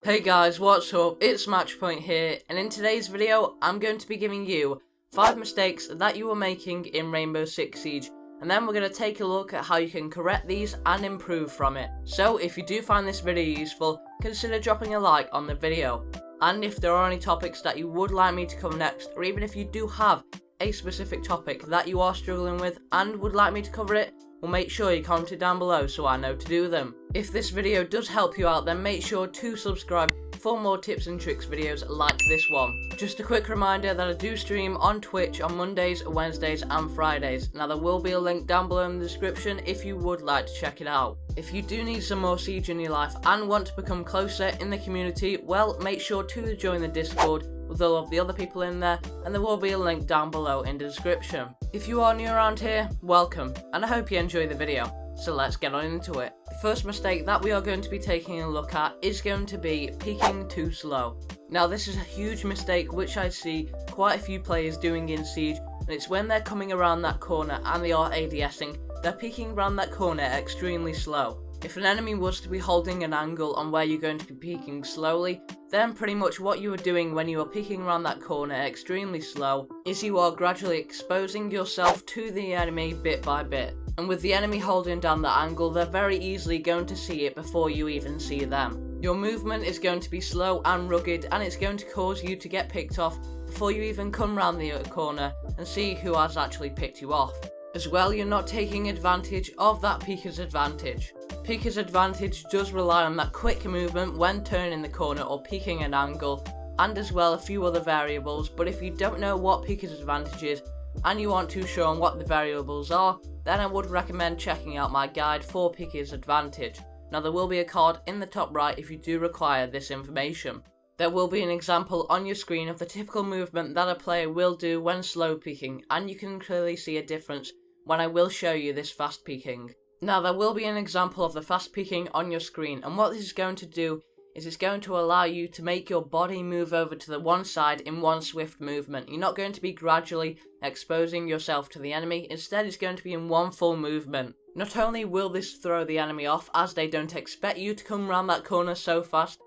Hey guys, what's up? It's MatchPoint here, and in today's video, I'm going to be giving you 5 mistakes that you were making in Rainbow Six Siege, and then we're going to take a look at how you can correct these and improve from it. So if you do find this video useful, consider dropping a like on the video. And if there are any topics that you would like me to cover next, or even if you do have a specific topic that you are struggling with and would like me to cover it, well, make sure you comment it down below so I know to do them. If this video does help you out, then make sure to subscribe for more tips and tricks videos like this one. Just a quick reminder that I do stream on Twitch on Mondays, Wednesdays and Fridays. Now there will be a link down below in the description if you would like to check it out. If you do need some more Siege in your life and want to become closer in the community, well, make sure to join the Discord with all of the other people in there, and there will be a link down below in the description. If you are new around here, welcome, and I hope you enjoy the video. So let's get on into it. The first mistake that we are going to be taking a look at is going to be peeking too slow. Now this is a huge mistake which I see quite a few players doing in Siege, and it's when they're coming around that corner and they are ADSing, they're peeking around that corner extremely slow. If an enemy was to be holding an angle on where you're going to be peeking slowly, then pretty much what you are doing when you are peeking around that corner extremely slow is you are gradually exposing yourself to the enemy bit by bit. And with the enemy holding down the angle, they're very easily going to see it before you even see them. Your movement is going to be slow and rugged, and it's going to cause you to get picked off before you even come round the corner and see who has actually picked you off. As well, you're not taking advantage of that peeker's advantage. Peeker's advantage does rely on that quick movement when turning the corner or peeking an angle, and as well a few other variables, but if you don't know what peeker's advantage is, and you aren't too sure on what the variables are, then I would recommend checking out my guide for peeker's advantage. Now there will be a card in the top right if you do require this information. There will be an example on your screen of the typical movement that a player will do when slow peeking, and you can clearly see a difference when I will show you this fast peeking. Now there will be an example of the fast peeking on your screen, and what this is going to do is it's going to allow you to make your body move over to the one side in one swift movement. You're not going to be gradually exposing yourself to the enemy, instead it's going to be in one full movement. Not only will this throw the enemy off as they don't expect you to come around that corner so fast,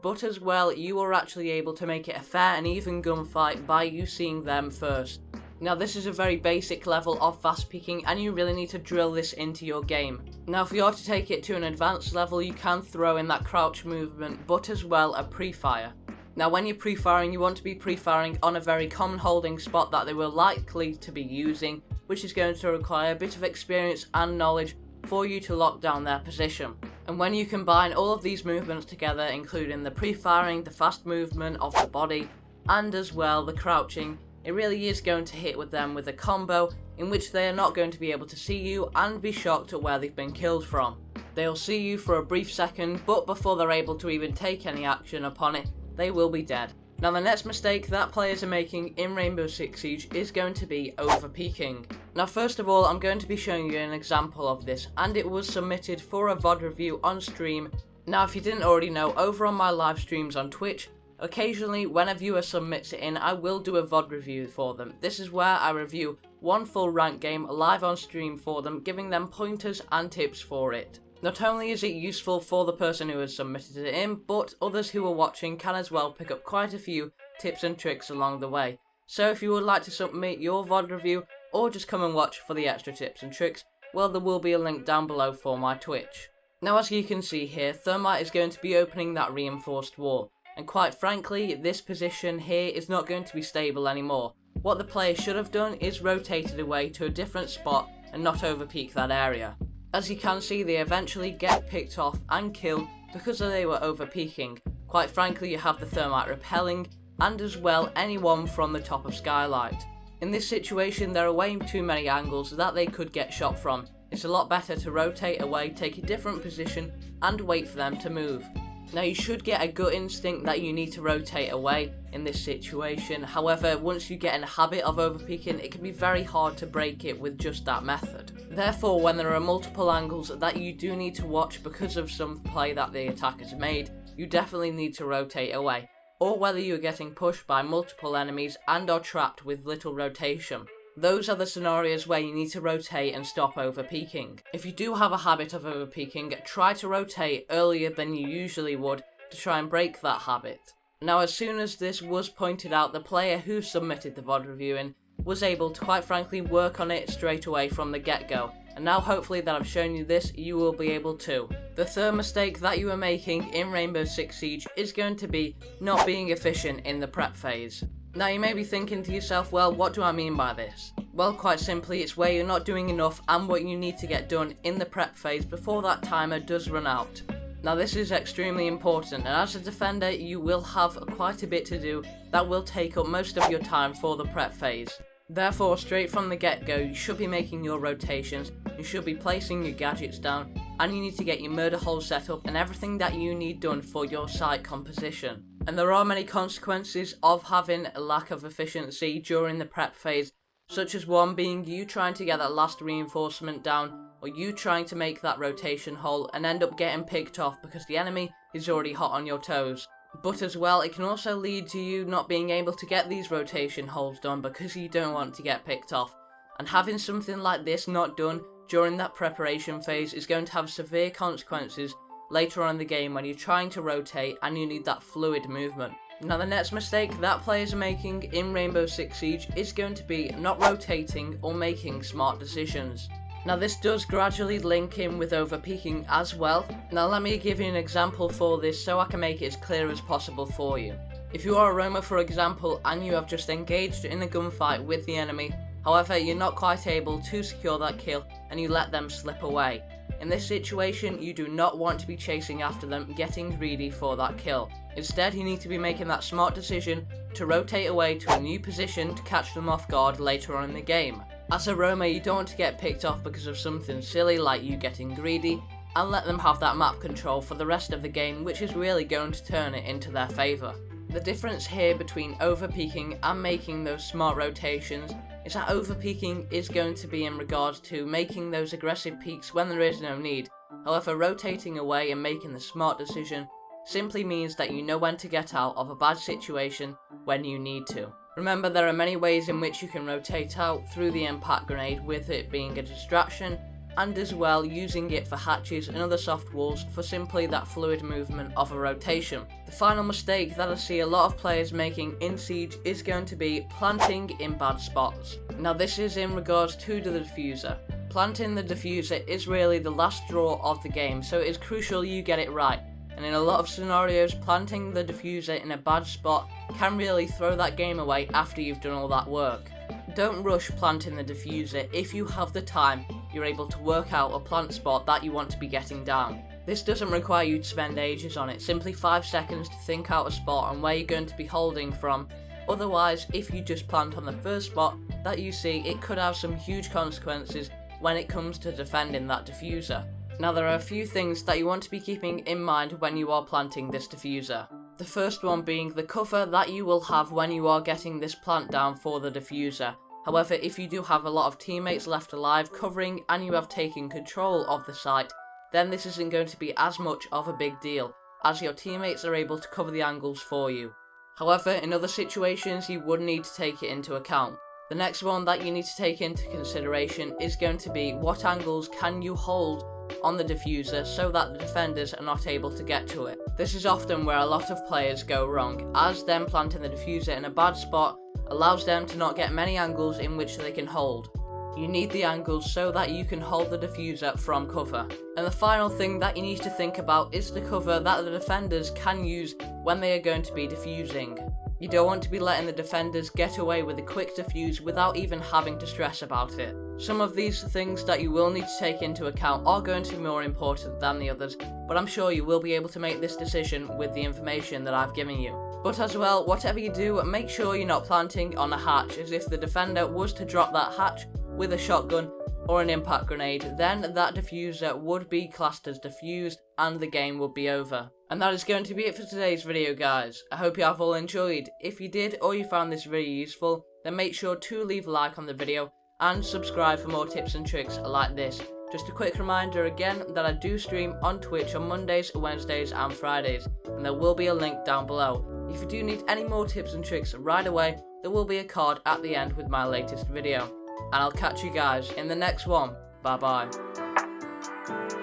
but as well you are actually able to make it a fair and even gunfight by you seeing them first. Now this is a very basic level of fast peeking, and you really need to drill this into your game. Now if you are to take it to an advanced level, you can throw in that crouch movement, but as well a pre-fire. Now when you're pre-firing, you want to be pre-firing on a very common holding spot that they were likely to be using, which is going to require a bit of experience and knowledge for you to lock down their position. And when you combine all of these movements together, including the pre-firing, the fast movement of the body, and as well the crouching, it really is going to hit with them with a combo in which they are not going to be able to see you and be shocked at where they've been killed from. They'll see you for a brief second, but before they're able to even take any action upon it, they will be dead. Now the next mistake that players are making in Rainbow Six Siege is going to be overpeaking. Now first of all, I'm going to be showing you an example of this, and it was submitted for a VOD review on stream. Now if you didn't already know, over on my live streams on Twitch, occasionally, when a viewer submits it in, I will do a VOD review for them. This is where I review one full ranked game live on stream for them, giving them pointers and tips for it. Not only is it useful for the person who has submitted it in, but others who are watching can as well pick up quite a few tips and tricks along the way. So if you would like to submit your VOD review, or just come and watch for the extra tips and tricks, well, there will be a link down below for my Twitch. Now as you can see here, Thermite is going to be opening that reinforced wall. And quite frankly, this position here is not going to be stable anymore. What the player should have done is rotated away to a different spot and not overpeak that area. As you can see, they eventually get picked off and killed because they were overpeaking. Quite frankly, you have the Thermite repelling, and as well anyone from the top of Skylight. In this situation, there are way too many angles that they could get shot from. It's a lot better to rotate away, take a different position, and wait for them to move. Now you should get a gut instinct that you need to rotate away in this situation. However, once you get in a habit of overpeaking, it can be very hard to break it with just that method. Therefore, when there are multiple angles that you do need to watch because of some play that the attackers made, you definitely need to rotate away. Or whether you are getting pushed by multiple enemies and are trapped with little rotation. Those are the scenarios where you need to rotate and stop overpeaking. If you do have a habit of overpeaking, try to rotate earlier than you usually would to try and break that habit. Now, as soon as this was pointed out, the player who submitted the VOD reviewing was able to quite frankly work on it straight away from the get-go. And now hopefully that I've shown you this, you will be able to. The third mistake that you are making in Rainbow Six Siege is going to be not being efficient in the prep phase. Now you may be thinking to yourself, well, what do I mean by this? Well, quite simply, it's where you're not doing enough and what you need to get done in the prep phase before that timer does run out. Now this is extremely important, and as a defender you will have quite a bit to do that will take up most of your time for the prep phase. Therefore, straight from the get-go, you should be making your rotations, you should be placing your gadgets down, and you need to get your murder hole set up and everything that you need done for your site composition. And there are many consequences of having a lack of efficiency during the prep phase, such as one being you trying to get that last reinforcement down, or you trying to make that rotation hole and end up getting picked off because the enemy is already hot on your toes. But as well, it can also lead to you not being able to get these rotation holes done because you don't want to get picked off. And having something like this not done during that preparation phase is going to have severe consequences later on in the game when you're trying to rotate and you need that fluid movement. Now the next mistake that players are making in Rainbow Six Siege is going to be not rotating or making smart decisions. Now this does gradually link in with overpeaking as well. Now let me give you an example for this so I can make it as clear as possible for you. If you are a roamer, for example, and you have just engaged in a gunfight with the enemy, however you're not quite able to secure that kill and you let them slip away. In this situation, you do not want to be chasing after them, getting greedy for that kill. Instead, you need to be making that smart decision to rotate away to a new position to catch them off guard later on in the game. As a roamer, you don't want to get picked off because of something silly like you getting greedy, and let them have that map control for the rest of the game, which is really going to turn it into their favour. The difference here between overpeaking and making those smart rotations is that overpeaking is going to be in regards to making those aggressive peaks when there is no need. However, rotating away and making the smart decision simply means that you know when to get out of a bad situation when you need to. Remember, there are many ways in which you can rotate out through the impact grenade, with it being a distraction, and as well using it for hatches and other soft walls for simply that fluid movement of a rotation. The final mistake that I see a lot of players making in Siege is going to be planting in bad spots. Now this is in regards to the diffuser. Planting the diffuser is really the last straw of the game, so it is crucial you get it right. And in a lot of scenarios, planting the diffuser in a bad spot can really throw that game away after you've done all that work. Don't rush planting the diffuser. If you have the time, you're able to work out a plant spot that you want to be getting down. This doesn't require you to spend ages on it, simply 5 seconds to think out a spot and where you're going to be holding from. Otherwise, if you just plant on the first spot that you see, it could have some huge consequences when it comes to defending that diffuser. Now there are a few things that you want to be keeping in mind when you are planting this diffuser. The first one being the cover that you will have when you are getting this plant down for the diffuser. However, if you do have a lot of teammates left alive covering and you have taken control of the site, then this isn't going to be as much of a big deal, as your teammates are able to cover the angles for you. However, in other situations you would need to take it into account. The next one that you need to take into consideration is going to be what angles can you hold on the diffuser so that the defenders are not able to get to it. This is often where a lot of players go wrong, as them planting the diffuser in a bad spot allows them to not get many angles in which they can hold. You need the angles so that you can hold the diffuser from cover. And the final thing that you need to think about is the cover that the defenders can use when they are going to be diffusing. You don't want to be letting the defenders get away with a quick defuse without even having to stress about it. Some of these things that you will need to take into account are going to be more important than the others, but I'm sure you will be able to make this decision with the information that I've given you. But as well, whatever you do, make sure you're not planting on a hatch, as if the defender was to drop that hatch with a shotgun or an impact grenade, then that diffuser would be classed as diffused and the game would be over. And that is going to be it for today's video, guys. I hope you have all enjoyed. If you did or you found this video useful, then make sure to leave a like on the video and subscribe for more tips and tricks like this. Just a quick reminder again that I do stream on Twitch on Mondays, Wednesdays and Fridays, and there will be a link down below. If you do need any more tips and tricks right away, there will be a card at the end with my latest video. And I'll catch you guys in the next one. Bye bye.